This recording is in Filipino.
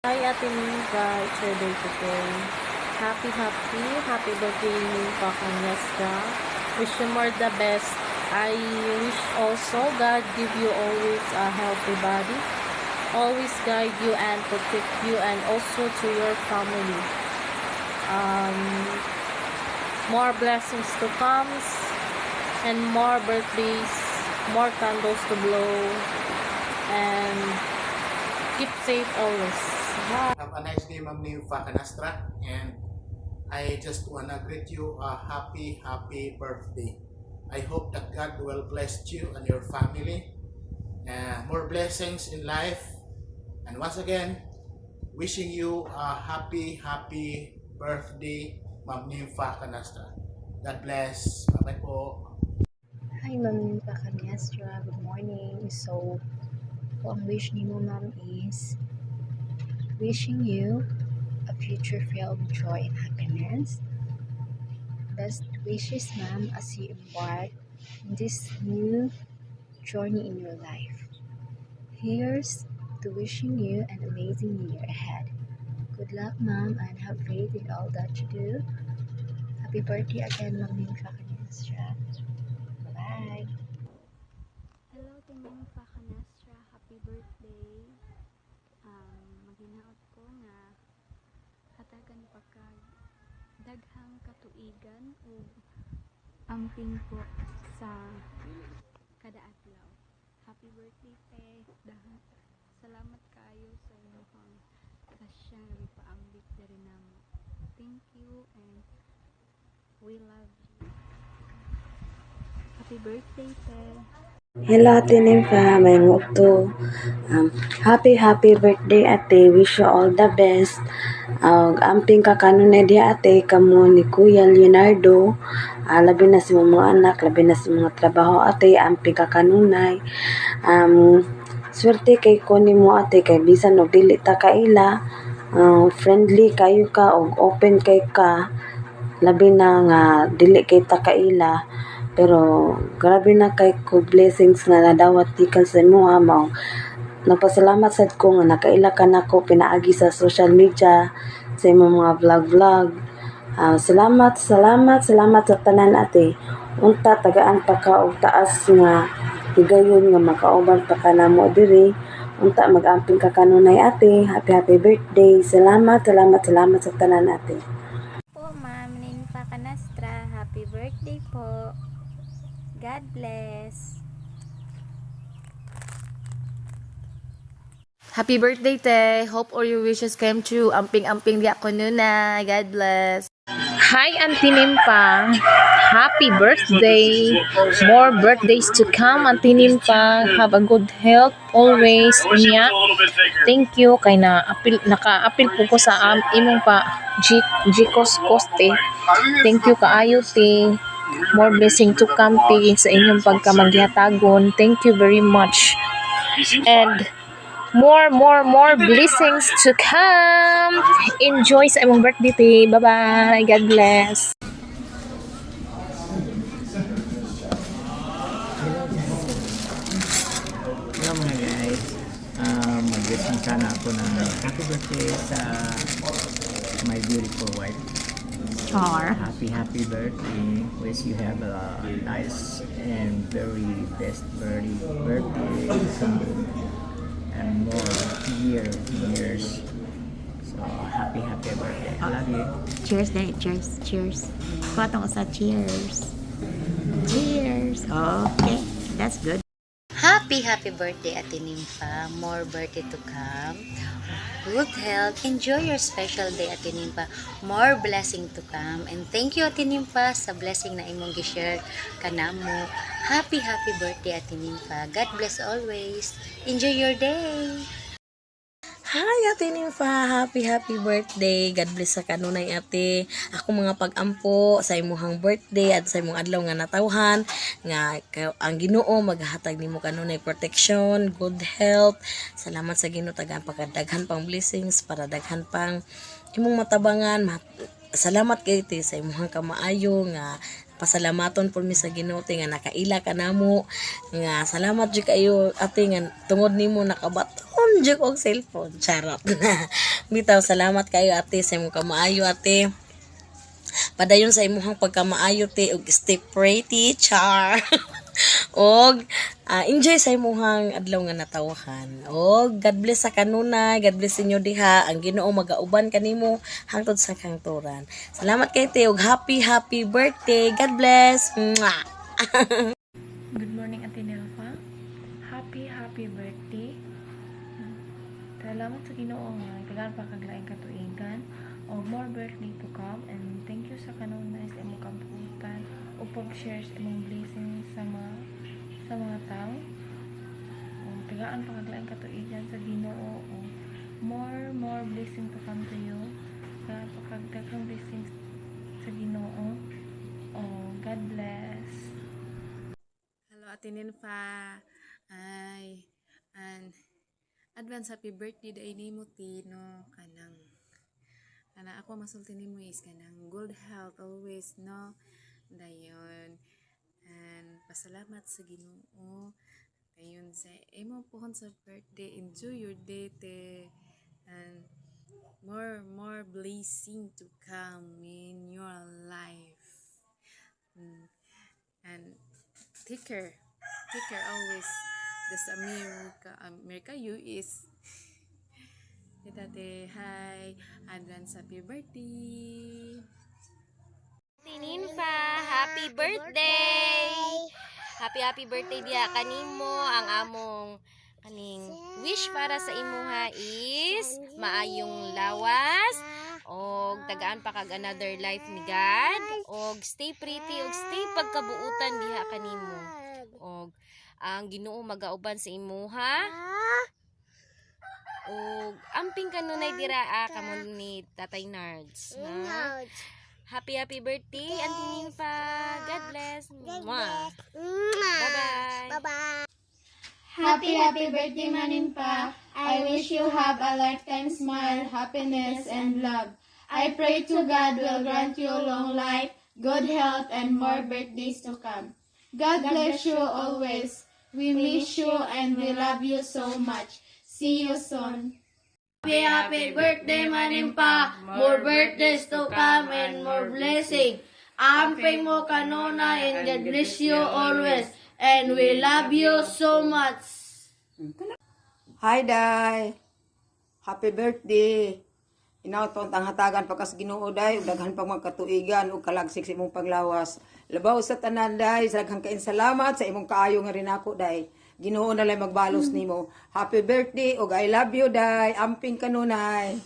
Hi, Ate Minka. It's your day today. Happy birthday, Minka Kanyastra. Wish you more the best. I wish also God give you always a healthy body, always guide you and protect you, and also to your family. Um, more blessings to come, and more birthdays, more candles to blow, and keep safe always. Bye. Have a nice day, Ma'am Nympha Canastra, and I just wanna greet you a happy birthday. I hope that God will bless you and your family, more blessings in life, and once again, wishing you a happy birthday, Ma'am Nympha Canastra. God bless. Bye-bye po. Hi, Ma'am Pakanyastra. Good morning. So, ang wish ni mo, Ma'am, is wishing you a future filled with joy and happiness. Best wishes, Ma'am, as you embark in this new journey in your life. Here's to wishing you an amazing year ahead. Good luck, Ma'am, and have faith in all that you do. Happy birthday again, Ma'am Pakanyastra. Bye. Hello, Tining Pakanastra. Happy birthday. Maginaot ko nga hatagan pagka daghang katuigan o amping po sa kada adlaw. Happy birthday, te. Salamat kayo sa inyong kasyang ipaambit diri namo. Thank you and we love you. Happy birthday, te. Hello, Ate Nympha. May nguto. Happy birthday, ate. Wish you all the best. Amping ka kanunay di ate, kamo ni Kuya Leonardo. Labi na si mga anak, labi na si mga trabaho ate, amping ka kanunay. Swerte kay ko ni mo ate, kay bisan og dili ta kaila. Friendly kayo ka og open kay ka. Labi na nga dili kay ta kaila. Pero grabe na kay ko blessings nga nadawat gikan sa imuha mao. Nagpasalamat sad ko nga nakaila ka nako pinaagi sa social media sa imong mga vlog. Salamat sa tanan ate. Unta tagaan pa ka og taas nga higayon nga makauban pa ka namo diri. Unta magamping ka kanunay ate. Happy birthday. Salamat sa tanan ate. Po, Ma'am Ninfa Canastra. Happy birthday po. God bless. Happy birthday, te. Hope all your wishes came true. Amping-amping di ako nuna. God bless. Hi, Auntie Nimpa. Happy birthday. More birthdays to come, Auntie Nimpa. Have a good health always. Unya. Thank you kay naka-apil po ko sa imong pa Gcos Coste. Thank you kaayo te. More blessing to come te sa inyong pagkamaghihatagon. Thank you very much. And more blessings to come. Enjoy sa imong birthday te. Bye-bye. God bless. Hello mga guys, mag-blessing sana ako ng happy birthday sa my beautiful wife. Happy birthday. Wish you have a nice and very best birthday and more years. So happy birthday. I love you. Cheers, Dave. Cheers. Kuha ko sa cheers. Cheers. Okay, that's good. Happy birthday, Ate Nympha. More birthday to come. Good health. Enjoy your special day, Ate Nympha. More blessing to come. And thank you, Ate Nympha, sa blessing na imong gi-share kanamo. Happy birthday, Ate Nympha. God bless always. Enjoy your day. Hi, Ate Nympha. Happy birthday. God bless sa kanunay, ate. Ako mga pag-ampo sa imuhang birthday at sa imong adlaw nga natawhan nga ang Ginoo maghatag nimo kanunay protection, good health. Salamat sa Ginoo tagaan pagkadaghan pang blessings para daghan pang imong matabangan. Salamat kay ate sa imong kamaayo nga pasalamaton po mi sa Ginoo nga nakaila ka namo nga salamat jud kayo ate nga tungod nimo nakabaton juk og cellphone. Charot. Bitaw, salamat kayo ate sa imong kamaayo ate. Padayon sa imong pagkamaayo te og stay pretty, char. Og enjoy sa imong adlaw nga natawhan. Og God bless sa kanunay, God bless inyo diha. Ang Ginoo magauban kanimo hangtod sa kangturan. Salamat kay te og happy birthday. God bless. Mwah! Good morning, Ate Nelfa. Happy birthday. Salamat sa Ginoo nga tagaan pa kaglaing katuigan o more birthday to come, and thank you sa kanunay sa imong kamputan o pag-share sa imong blessings sa mga tao. Tagaan pa kaglaing katuigan sa Ginoo o more blessing to come to you. Tagaan pa kagdaghang blessings sa Ginoo. God bless. Hello, Ate Ninfa. Ay, and advance happy birthday day nimo Tino. Kana ako masulti nimo is kanang good health always, no? Dayon. And pasalamat sa Ginoo. Dayon sa imo pohon sa birthday. Enjoy your day te. And more blessing to come in your life. And take care always. This America US. Tate, hi, advance happy birthday. Ninfa, happy birthday! Happy birthday dia kanimo. Ang among kaning wish para sa imuha is maayong lawas og tagaan pa kag another life ni God, og stay pretty og stay pagkabuutan diha kanimo. Og ang Ginoo magauban sa imuha. Og amping kanunay dira kamo ni Tatay Nards. Happy birthday, Auntie Ninfa. God bless. Mwah. Bye-bye. Happy birthday, Maninpa. I wish you have a lifetime smile, happiness, and love. I pray to God will grant you long life, good health, and more birthdays to come. God bless you always. We miss you and we love you so much. See you soon. Happy birthday, Maninpa. More birthdays to come and more blessing. Amping mo kanona and God bless you always. And we love you so much. Hi, Day. Happy birthday. Inauton tang hatagan pagkas Ginoo day ug daghan pang magkatuigan ug kalagsik sa imong paglawas. Labaw sa tanan day, daghang kaayong salamat sa imong kaayo nga rin ako day. Ginoo na lang magbalos nimo. Happy birthday ug I love you day. Amping kanunay.